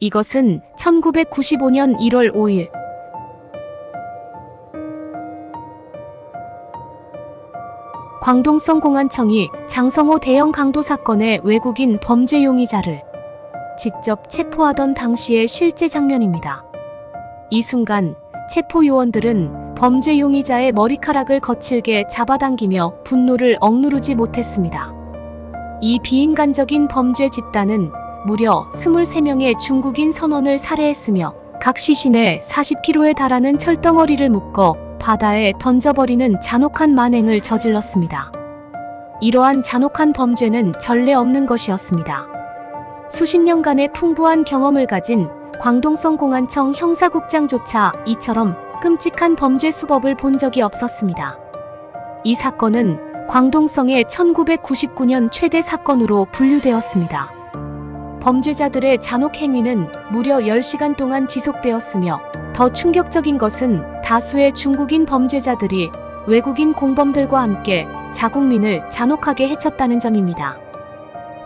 이것은 1995년 1월 5일 광동성 공안청이 장성호 대형 강도 사건의 외국인 범죄 용의자를 직접 체포하던 당시의 실제 장면입니다. 이 순간 체포 요원들은 범죄 용의자의 머리카락을 거칠게 잡아당기며 분노를 억누르지 못했습니다. 이 비인간적인 범죄 집단은 무려 23명의 중국인 선원을 살해했으며 각 시신에 40kg에 달하는 철덩어리를 묶어 바다에 던져버리는 잔혹한 만행을 저질렀습니다. 이러한 잔혹한 범죄는 전례 없는 것이었습니다. 수십 년간의 풍부한 경험을 가진 광동성 공안청 형사국장조차 이처럼 끔찍한 범죄 수법을 본 적이 없었습니다. 이 사건은 광동성의 1999년 최대 사건으로 분류되었습니다. 범죄자들의 잔혹 행위는 무려 10시간 동안 지속되었으며 더 충격적인 것은 다수의 중국인 범죄자들이 외국인 공범들과 함께 자국민을 잔혹하게 해쳤다는 점입니다.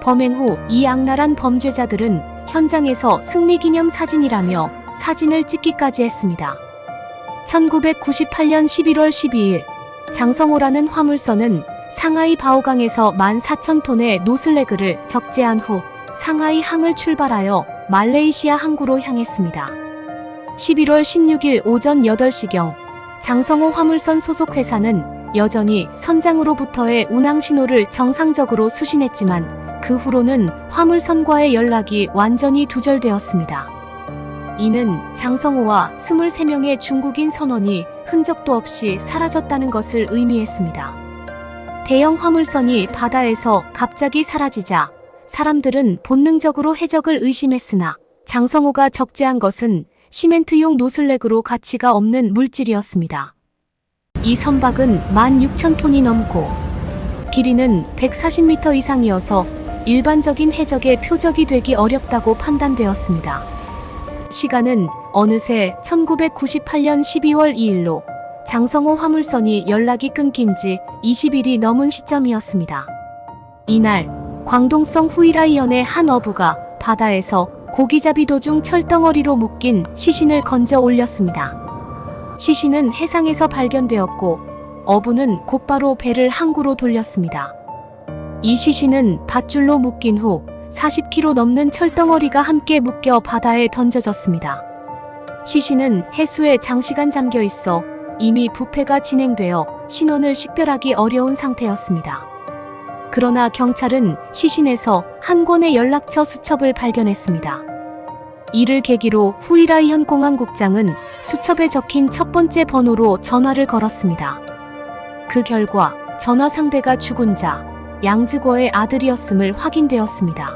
범행 후 이 악랄한 범죄자들은 현장에서 승리기념 사진이라며 사진을 찍기까지 했습니다. 1998년 11월 12일 장성호라는 화물선은 상하이 바오강에서 14,000톤의 노슬래그를 적재한 후 상하이 항을 출발하여 말레이시아 항구로 향했습니다. 11월 16일 오전 8시경 장성호 화물선 소속 회사는 여전히 선장으로부터의 운항 신호를 정상적으로 수신했지만 그 후로는 화물선과의 연락이 완전히 두절되었습니다. 이는 장성호와 23명의 중국인 선원이 흔적도 없이 사라졌다는 것을 의미했습니다. 대형 화물선이 바다에서 갑자기 사라지자 사람들은 본능적으로 해적을 의심했으나 장성호가 적재한 것은 시멘트용 노슬렉으로 가치가 없는 물질이었습니다. 이 선박은 16,000톤이 넘고 길이는 140m 이상이어서 일반적인 해적의 표적이 되기 어렵다고 판단되었습니다. 시간은 어느새 1998년 12월 2일로 장성호 화물선이 연락이 끊긴 지 20일이 넘은 시점이었습니다. 이날 광동성 후이라이현의 한 어부가 바다에서 고기잡이 도중 철덩어리로 묶인 시신을 건져 올렸습니다. 시신은 해상에서 발견되었고 어부는 곧바로 배를 항구로 돌렸습니다. 이 시신은 밧줄로 묶인 후 40kg 넘는 철덩어리가 함께 묶여 바다에 던져졌습니다. 시신은 해수에 장시간 잠겨 있어 이미 부패가 진행되어 신원을 식별하기 어려운 상태였습니다. 그러나 경찰은 시신에서 한 권의 연락처 수첩을 발견했습니다. 이를 계기로 후이라이현 공안국장은 수첩에 적힌 첫 번째 번호로 전화를 걸었습니다. 그 결과 전화 상대가 죽은 자 양즈거의 아들이었음을 확인되었습니다.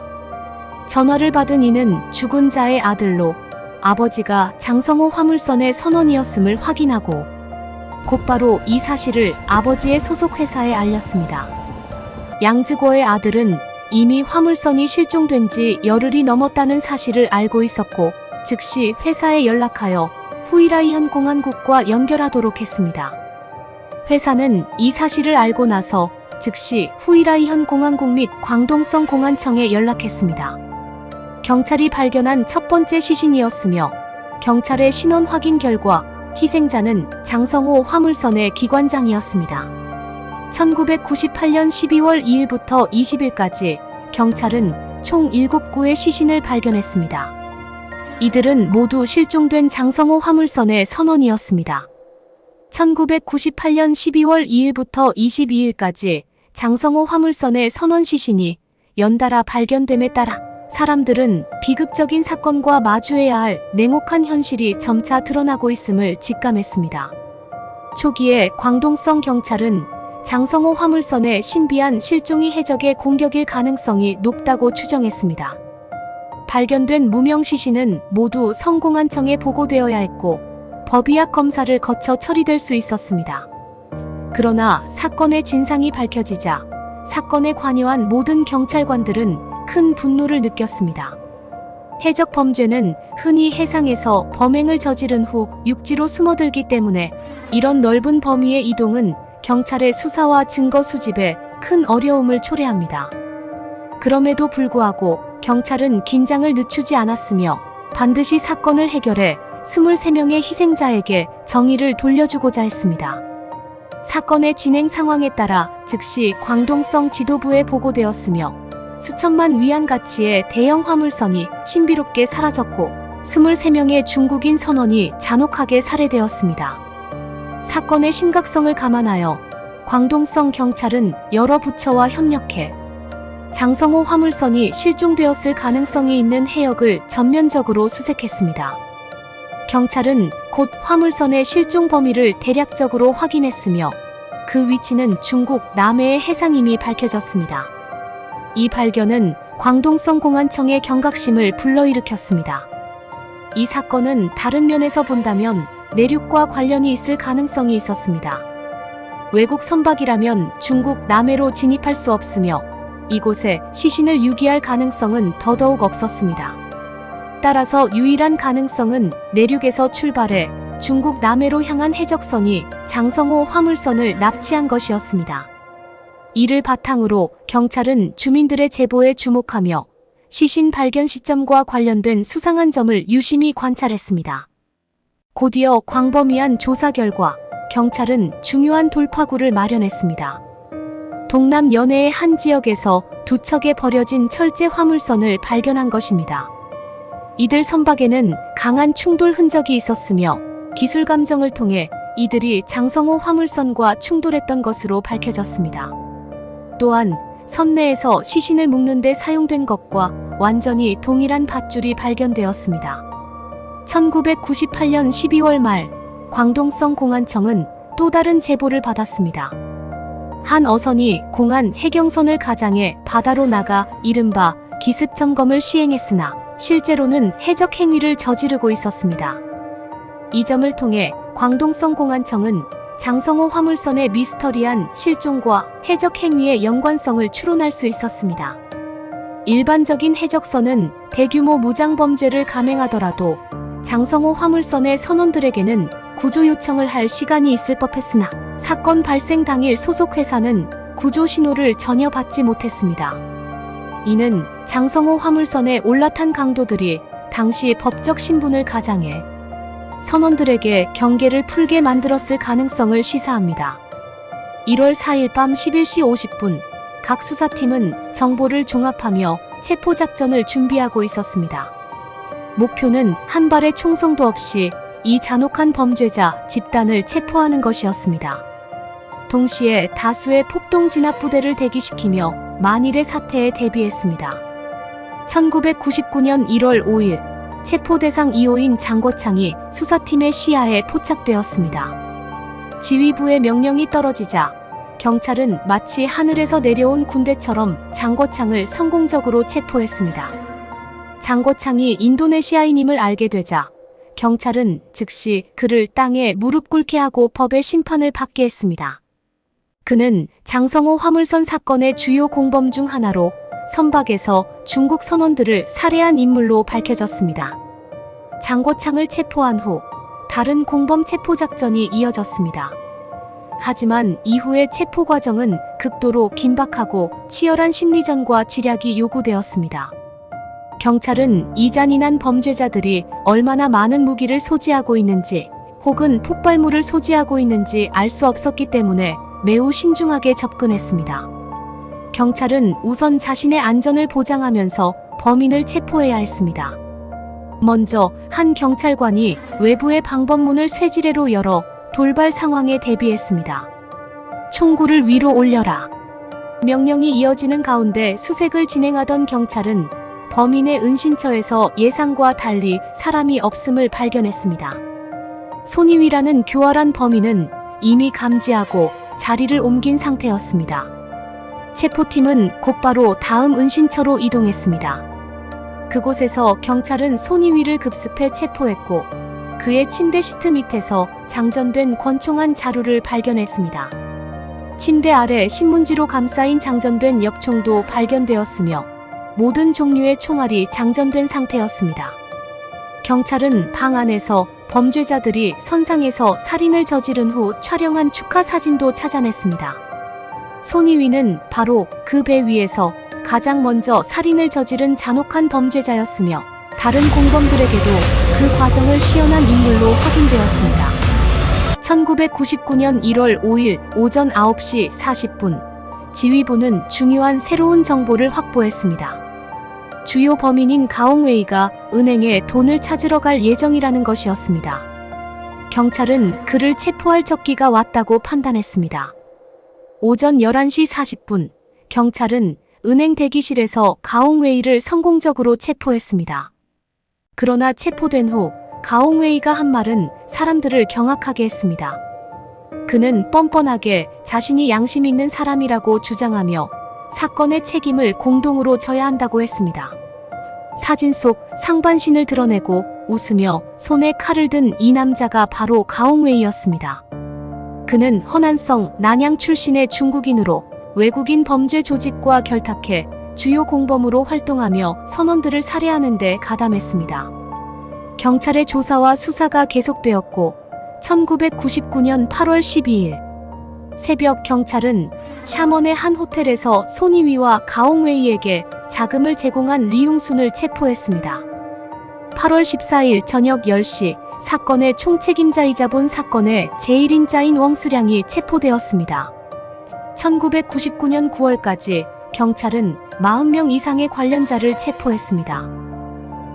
전화를 받은 이는 죽은 자의 아들로 아버지가 장성호 화물선의 선원이었음을 확인하고 곧바로 이 사실을 아버지의 소속 회사에 알렸습니다. 양즈거의 아들은 이미 화물선이 실종된 지 열흘이 넘었다는 사실을 알고 있었고 즉시 회사에 연락하여 후이라이현 공안국과 연결하도록 했습니다. 회사는 이 사실을 알고 나서 즉시 후이라이현 공안국 및 광동성 공안청에 연락했습니다. 경찰이 발견한 첫 번째 시신이었으며 경찰의 신원 확인 결과 희생자는 장성호 화물선의 기관장이었습니다. 1998년 12월 2일부터 20일까지 경찰은 총 7구의 시신을 발견했습니다. 이들은 모두 실종된 장성호 화물선의 선원이었습니다. 1998년 12월 2일부터 22일까지 장성호 화물선의 선원 시신이 연달아 발견됨에 따라 사람들은 비극적인 사건과 마주해야 할 냉혹한 현실이 점차 드러나고 있음을 직감했습니다. 초기에 광동성 경찰은 장성호 화물선의 신비한 실종이 해적의 공격일 가능성이 높다고 추정했습니다. 발견된 무명 시신은 모두 성공안청에 보고되어야 했고 법의학 검사를 거쳐 처리될 수 있었습니다. 그러나 사건의 진상이 밝혀지자 사건에 관여한 모든 경찰관들은 큰 분노를 느꼈습니다. 해적 범죄는 흔히 해상에서 범행을 저지른 후 육지로 숨어들기 때문에 이런 넓은 범위의 이동은 경찰의 수사와 증거 수집에 큰 어려움을 초래합니다. 그럼에도 불구하고 경찰은 긴장을 늦추지 않았으며 반드시 사건을 해결해 23명의 희생자에게 정의를 돌려주고자 했습니다. 사건의 진행 상황에 따라 즉시 광동성 지도부에 보고되었으며 수천만 위안 가치의 대형 화물선이 신비롭게 사라졌고 23명의 중국인 선원이 잔혹하게 살해되었습니다. 사건의 심각성을 감안하여 광동성 경찰은 여러 부처와 협력해 장성호 화물선이 실종되었을 가능성이 있는 해역을 전면적으로 수색했습니다. 경찰은 곧 화물선의 실종 범위를 대략적으로 확인했으며 그 위치는 중국 남해의 해상임이 밝혀졌습니다. 이 발견은 광동성 공안청의 경각심을 불러일으켰습니다. 이 사건은 다른 면에서 본다면 내륙과 관련이 있을 가능성이 있었습니다. 외국 선박이라면 중국 남해로 진입할 수 없으며 이곳에 시신을 유기할 가능성은 더더욱 없었습니다. 따라서 유일한 가능성은 내륙에서 출발해 중국 남해로 향한 해적선이 장성호 화물선을 납치한 것이었습니다. 이를 바탕으로 경찰은 주민들의 제보에 주목하며 시신 발견 시점과 관련된 수상한 점을 유심히 관찰했습니다. 곧이어 광범위한 조사 결과 경찰은 중요한 돌파구를 마련했습니다. 동남 연해의 한 지역에서 두 척에 버려진 철제 화물선을 발견한 것입니다. 이들 선박에는 강한 충돌 흔적이 있었으며 기술 감정을 통해 이들이 장성호 화물선과 충돌했던 것으로 밝혀졌습니다. 또한 선내에서 시신을 묶는 데 사용된 것과 완전히 동일한 밧줄이 발견되었습니다. 1998년 12월 말 광동성 공안청은 또 다른 제보를 받았습니다. 한 어선이 공안 해경선을 가장해 바다로 나가 이른바 기습 점검을 시행했으나 실제로는 해적 행위를 저지르고 있었습니다. 이 점을 통해 광동성 공안청은 장성호 화물선의 미스터리한 실종과 해적 행위의 연관성을 추론할 수 있었습니다. 일반적인 해적선은 대규모 무장범죄를 감행하더라도 장성호 화물선의 선원들에게는 구조 요청을 할 시간이 있을 법했으나 사건 발생 당일 소속 회사는 구조 신호를 전혀 받지 못했습니다. 이는 장성호 화물선에 올라탄 강도들이 당시 법적 신분을 가장해 선원들에게 경계를 풀게 만들었을 가능성을 시사합니다. 1월 4일 밤 11시 50분 각 수사팀은 정보를 종합하며 체포작전을 준비하고 있었습니다. 목표는 한 발의 총성도 없이 이 잔혹한 범죄자 집단을 체포하는 것이었습니다. 동시에 다수의 폭동 진압부대를 대기시키며 만일의 사태에 대비했습니다. 1999년 1월 5일 체포 대상 2호인 장고창이 수사팀의 시야에 포착되었습니다. 지휘부의 명령이 떨어지자 경찰은 마치 하늘에서 내려온 군대처럼 장고창을 성공적으로 체포했습니다. 장고창이 인도네시아인임을 알게 되자 경찰은 즉시 그를 땅에 무릎 꿇게 하고 법의 심판을 받게 했습니다. 그는 장성호 화물선 사건의 주요 공범 중 하나로 선박에서 중국 선원들을 살해한 인물로 밝혀졌습니다. 장고창을 체포한 후 다른 공범 체포 작전이 이어졌습니다. 하지만 이후의 체포 과정은 극도로 긴박하고 치열한 심리전과 지략이 요구되었습니다. 경찰은 이 잔인한 범죄자들이 얼마나 많은 무기를 소지하고 있는지 혹은 폭발물을 소지하고 있는지 알 수 없었기 때문에 매우 신중하게 접근했습니다. 경찰은 우선 자신의 안전을 보장하면서 범인을 체포해야 했습니다. 먼저 한 경찰관이 외부의 방범문을 쇠지뢰로 열어 돌발 상황에 대비했습니다. 총구를 위로 올려라. 명령이 이어지는 가운데 수색을 진행하던 경찰은 범인의 은신처에서 예상과 달리 사람이 없음을 발견했습니다. 손이위라는 교활한 범인은 이미 감지하고 자리를 옮긴 상태였습니다. 체포팀은 곧바로 다음 은신처로 이동했습니다. 그곳에서 경찰은 손이위를 급습해 체포했고 그의 침대 시트 밑에서 장전된 권총한 자루를 발견했습니다. 침대 아래 신문지로 감싸인 장전된 엽총도 발견되었으며 모든 종류의 총알이 장전된 상태였습니다. 경찰은 방 안에서 범죄자들이 선상에서 살인을 저지른 후 촬영한 축하 사진도 찾아냈습니다. 손이위는 바로 그 배 위에서 가장 먼저 살인을 저지른 잔혹한 범죄자였으며 다른 공범들에게도 그 과정을 시연한 인물로 확인되었습니다. 1999년 1월 5일 오전 9시 40분, 지휘부는 중요한 새로운 정보를 확보했습니다. 주요 범인인 가옹웨이가 은행에 돈을 찾으러 갈 예정이라는 것이었습니다. 경찰은 그를 체포할 적기가 왔다고 판단했습니다. 오전 11시 40분, 경찰은 은행 대기실에서 가옹웨이를 성공적으로 체포했습니다. 그러나 체포된 후 가옹웨이가 한 말은 사람들을 경악하게 했습니다. 그는 뻔뻔하게 자신이 양심 있는 사람이라고 주장하며 사건의 책임을 공동으로 져야 한다고 했습니다. 사진 속 상반신을 드러내고 웃으며 손에 칼을 든 이 남자가 바로 가옹웨이였습니다. 그는 허난성 난양 출신의 중국인으로 외국인 범죄 조직과 결탁해 주요 공범으로 활동하며 선원들을 살해하는 데 가담했습니다. 경찰의 조사와 수사가 계속되었고 1999년 8월 12일 새벽 경찰은 샤먼의 한 호텔에서 손이위와 가옹웨이에게 자금을 제공한 리용순을 체포했습니다. 8월 14일 저녁 10시 사건의 총책임자이자 본 사건의 제1인자인 웡스량이 체포되었습니다. 1999년 9월까지 경찰은 40명 이상의 관련자를 체포했습니다.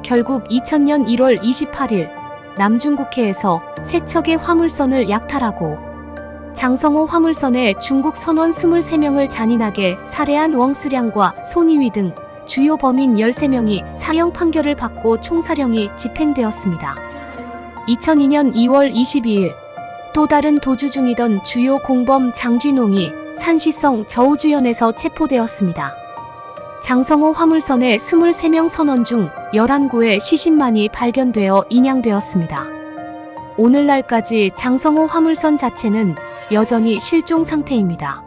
결국 2000년 1월 28일 남중국해에서 세척의 화물선을 약탈하고 장성호 화물선의 중국 선원 23명을 잔인하게 살해한 웡스량과 손이위 등 주요 범인 13명이 사형 판결을 받고 총사령이 집행되었습니다. 2002년 2월 22일 또 다른 도주 중이던 주요 공범 장쥐농이 산시성 저우주현에서 체포되었습니다. 장성호 화물선의 23명 선원 중 11구의 시신만이 발견되어 인양되었습니다. 오늘날까지 장성호 화물선 자체는 여전히 실종 상태입니다.